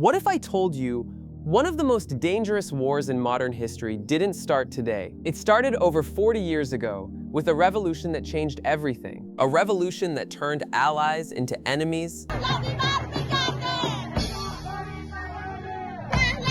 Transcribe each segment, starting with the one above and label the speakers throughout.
Speaker 1: What if I told you one of the most dangerous wars in modern history didn't start today? It started over 40 years ago with a revolution that changed everything. A revolution that turned allies into enemies.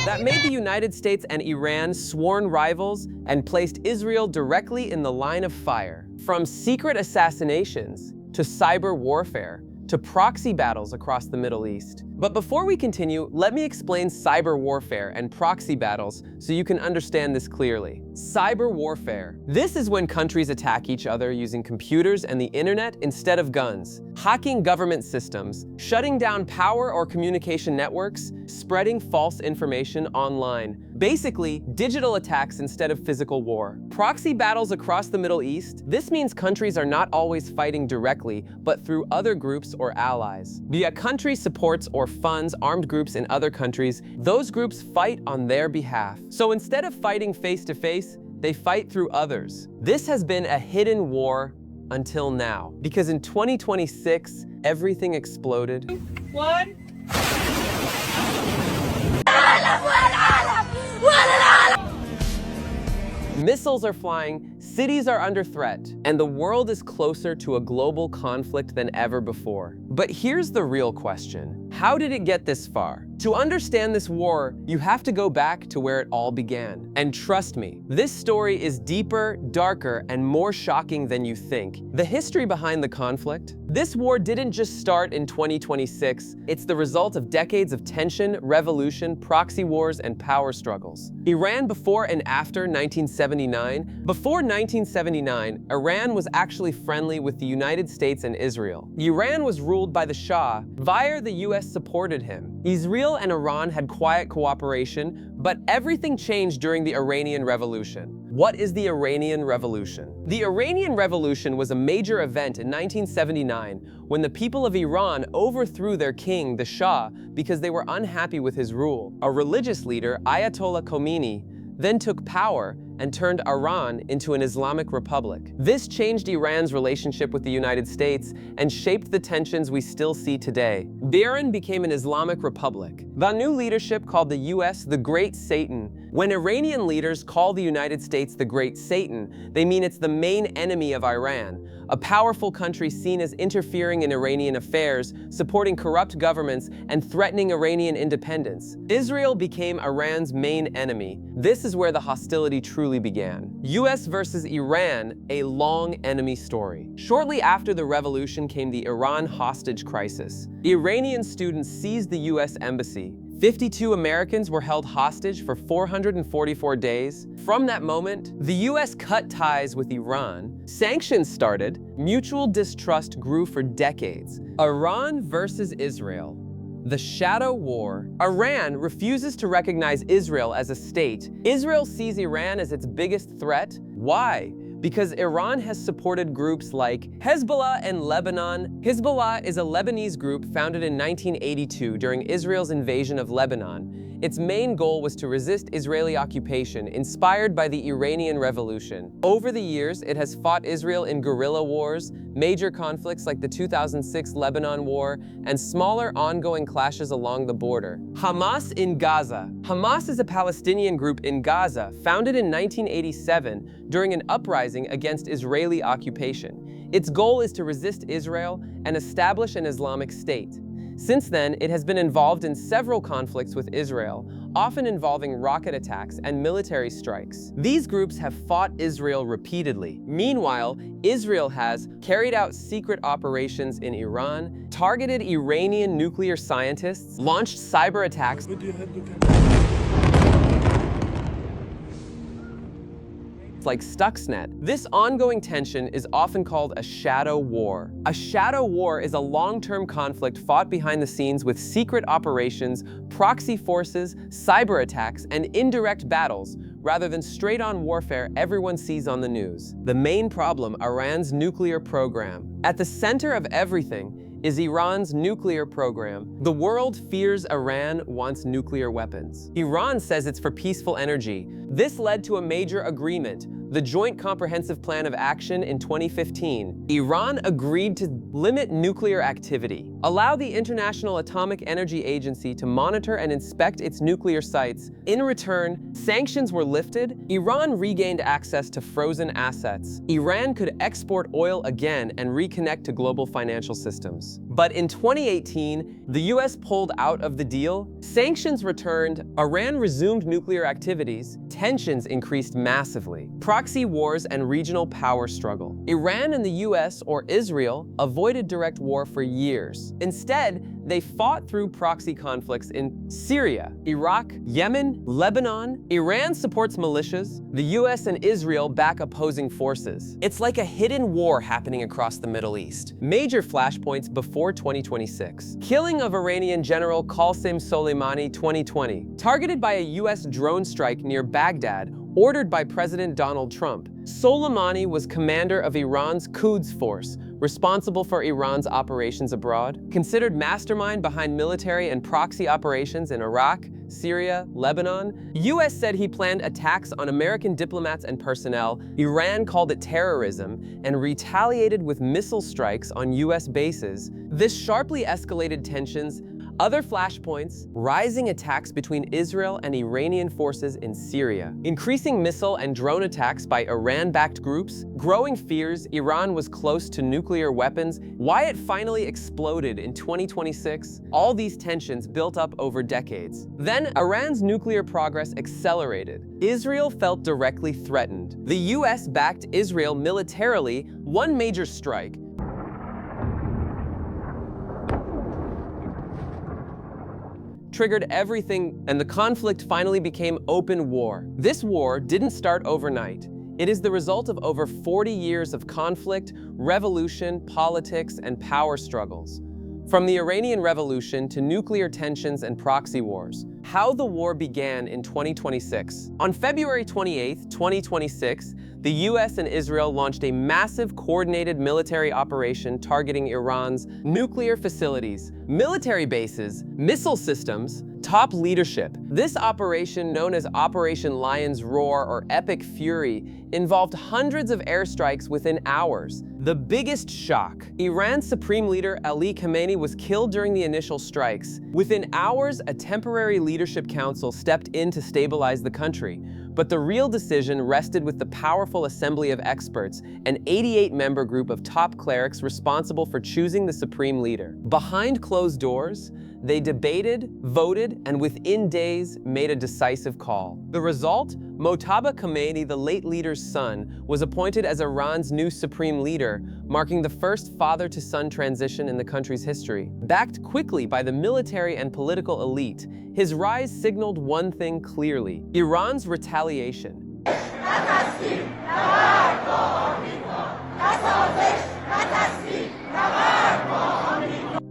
Speaker 1: That made the United States and Iran sworn rivals and placed Israel directly in the line of fire. From secret assassinations to cyber warfare to proxy battles across the Middle East. But before we continue, let me explain cyber warfare and proxy battles so you can understand this clearly. Cyber warfare. This is when countries attack each other using computers and the internet instead of guns, hacking government systems, shutting down power or communication networks, spreading false information online. Basically, digital attacks instead of physical war. Proxy battles across the Middle East. This means countries are not always fighting directly, but through other groups or allies. The country supports or funds armed groups in other countries. Those groups fight on their behalf. So instead of fighting face-to-face, they fight through others. This has been a hidden war until now, because in 2026, everything exploded. Missiles are flying, cities are under threat, and the world is closer to a global conflict than ever before. But here's the real question. How did it get this far? To understand this war, you have to go back to where it all began. And trust me, this story is deeper, darker, and more shocking than you think. The history behind the conflict? This war didn't just start in 2026. It's the result of decades of tension, revolution, proxy wars, and power struggles. Iran before and after 1979. Before 1979, Iran was actually friendly with the United States and Israel. Iran was ruled by the Shah. Via the US supported him. Israel and Iran had quiet cooperation, but everything changed during the Iranian Revolution. What is the Iranian Revolution? The Iranian Revolution was a major event in 1979 when the people of Iran overthrew their king, the Shah, because they were unhappy with his rule. A religious leader, Ayatollah Khomeini, then took power and turned Iran into an Islamic republic. This changed Iran's relationship with the United States and shaped the tensions we still see today. Iran became an Islamic republic. The new leadership called the US the Great Satan. When Iranian leaders call the United States the Great Satan, they mean it's the main enemy of Iran, a powerful country seen as interfering in Iranian affairs, supporting corrupt governments, and threatening Iranian independence. Israel became Iran's main enemy. This is where the hostility truly began. US versus Iran, a long enemy story. Shortly after the revolution came the Iran hostage crisis. Iranian students seized the US embassy. 52 Americans were held hostage for 444 days. From that moment, the US cut ties with Iran. Sanctions started. Mutual distrust grew for decades. Iran versus Israel. The Shadow War. Iran refuses to recognize Israel as a state. Israel sees Iran as its biggest threat. Why? Because Iran has supported groups like Hezbollah and Lebanon. Hezbollah is a Lebanese group founded in 1982 during Israel's invasion of Lebanon. Its main goal was to resist Israeli occupation, inspired by the Iranian Revolution. Over the years, it has fought Israel in guerrilla wars, major conflicts like the 2006 Lebanon War, and smaller ongoing clashes along the border. Hamas in Gaza. Hamas is a Palestinian group in Gaza, founded in 1987 during an uprising against Israeli occupation. Its goal is to resist Israel and establish an Islamic state. Since then, it has been involved in several conflicts with Israel, often involving rocket attacks and military strikes. These groups have fought Israel repeatedly. Meanwhile, Israel has carried out secret operations in Iran, targeted Iranian nuclear scientists, launched cyber attacks, like Stuxnet. This ongoing tension is often called a shadow war. A shadow war is a long-term conflict fought behind the scenes with secret operations, proxy forces, cyber attacks, and indirect battles, rather than straight-on warfare everyone sees on the news. The main problem, Iran's nuclear program. At the center of everything is Iran's nuclear program. The world fears Iran wants nuclear weapons. Iran says it's for peaceful energy. This led to a major agreement, the Joint Comprehensive Plan of Action in 2015. Iran agreed to limit nuclear activity. allow the International Atomic Energy Agency to monitor and inspect its nuclear sites. In return, sanctions were lifted, Iran regained access to frozen assets. Iran could export oil again and reconnect to global financial systems. But in 2018, the US pulled out of the deal, sanctions returned, Iran resumed nuclear activities, tensions increased massively. Proxy wars and regional power struggle. Iran and the US, or Israel, avoided direct war for years. Instead, they fought through proxy conflicts in Syria, Iraq, Yemen, Lebanon. Iran supports militias. The US and Israel back opposing forces. It's like a hidden war happening across the Middle East. Major flashpoints before 2026. Killing of Iranian General Qasem Soleimani 2020. Targeted by a US drone strike near Baghdad, ordered by President Donald Trump. Soleimani was commander of Iran's Quds Force, responsible for Iran's operations abroad, considered mastermind behind military and proxy operations in Iraq, Syria, Lebanon. US said he planned attacks on American diplomats and personnel. Iran called it terrorism and retaliated with missile strikes on US bases. This sharply escalated tensions. Other flashpoints: rising attacks between Israel and Iranian forces in Syria, increasing missile and drone attacks by Iran-backed groups, growing fears Iran was close to nuclear weapons, why it finally exploded in 2026. All these tensions built up over decades. Then Iran's nuclear progress accelerated. Israel felt directly threatened. The US backed Israel militarily. One major strike, triggered everything, and the conflict finally became open war. This war didn't start overnight. It is the result of over 40 years of conflict, revolution, politics, and power struggles. From the Iranian Revolution to nuclear tensions and proxy wars. How the war began in 2026. On February 28, 2026, the US and Israel launched a massive coordinated military operation targeting Iran's nuclear facilities, military bases, missile systems, top leadership. This operation, known as Operation Lion's Roar or Epic Fury, involved hundreds of airstrikes within hours. The biggest shock: Iran's supreme leader Ali Khamenei was killed during the initial strikes. Within hours, a temporary leadership council stepped in to stabilize the country. But the real decision rested with the powerful assembly of experts, an 88-member group of top clerics responsible for choosing the supreme leader. Behind closed doors, they debated, voted, and within days made a decisive call. The result? Mojtaba Khamenei, the late leader's son, was appointed as Iran's new supreme leader, marking the first father-to-son transition in the country's history. Backed quickly by the military and political elite, his rise signaled one thing clearly: Iran's retaliation.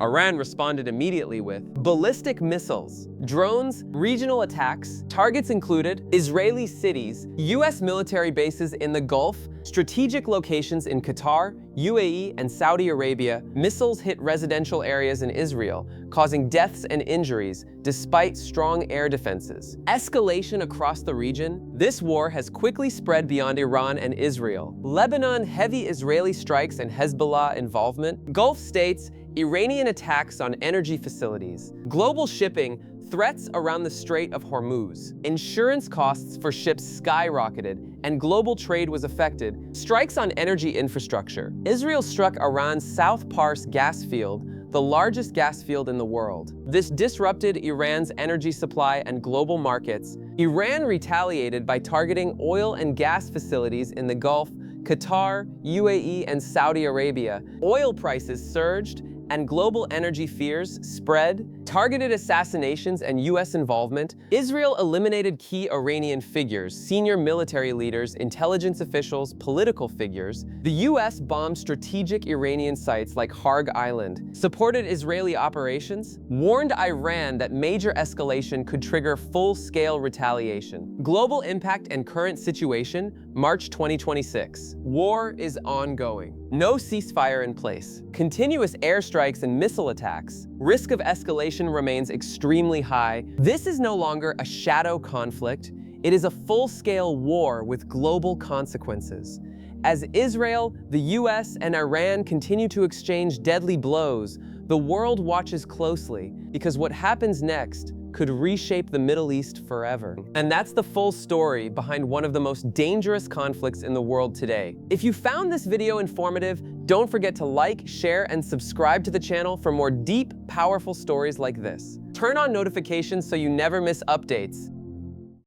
Speaker 1: Iran responded immediately with ballistic missiles, drones, regional attacks. Targets included Israeli cities, US military bases in the Gulf, strategic locations in Qatar, UAE, and Saudi Arabia. Missiles hit residential areas in Israel, causing deaths and injuries despite strong air defenses. Escalation across the region. This war has quickly spread beyond Iran and Israel. Lebanon, heavy Israeli strikes and Hezbollah involvement. Gulf states, Iranian attacks on energy facilities. Global shipping, threats around the Strait of Hormuz. Insurance costs for ships skyrocketed, and global trade was affected. Strikes on energy infrastructure. Israel struck Iran's South Pars gas field, the largest gas field in the world. This disrupted Iran's energy supply and global markets. Iran retaliated by targeting oil and gas facilities in the Gulf, Qatar, UAE, and Saudi Arabia. Oil prices surged, and global energy fears spread. Targeted assassinations and US involvement. Israel eliminated key Iranian figures, senior military leaders, intelligence officials, political figures. The US bombed strategic Iranian sites like Harg Island, supported Israeli operations, warned Iran that major escalation could trigger full-scale retaliation. Global impact and current situation, March 2026. War is ongoing. No ceasefire in place. Continuous airstrikes and missile attacks. Risk of escalation remains extremely high. This is no longer a shadow conflict. It is a full-scale war with global consequences. As Israel, the US, and Iran continue to exchange deadly blows, the world watches closely because what happens next could reshape the Middle East forever. And that's the full story behind one of the most dangerous conflicts in the world today. If you found this video informative, don't forget to like, share, and subscribe to the channel for more deep, powerful stories like this. Turn on notifications so you never miss updates.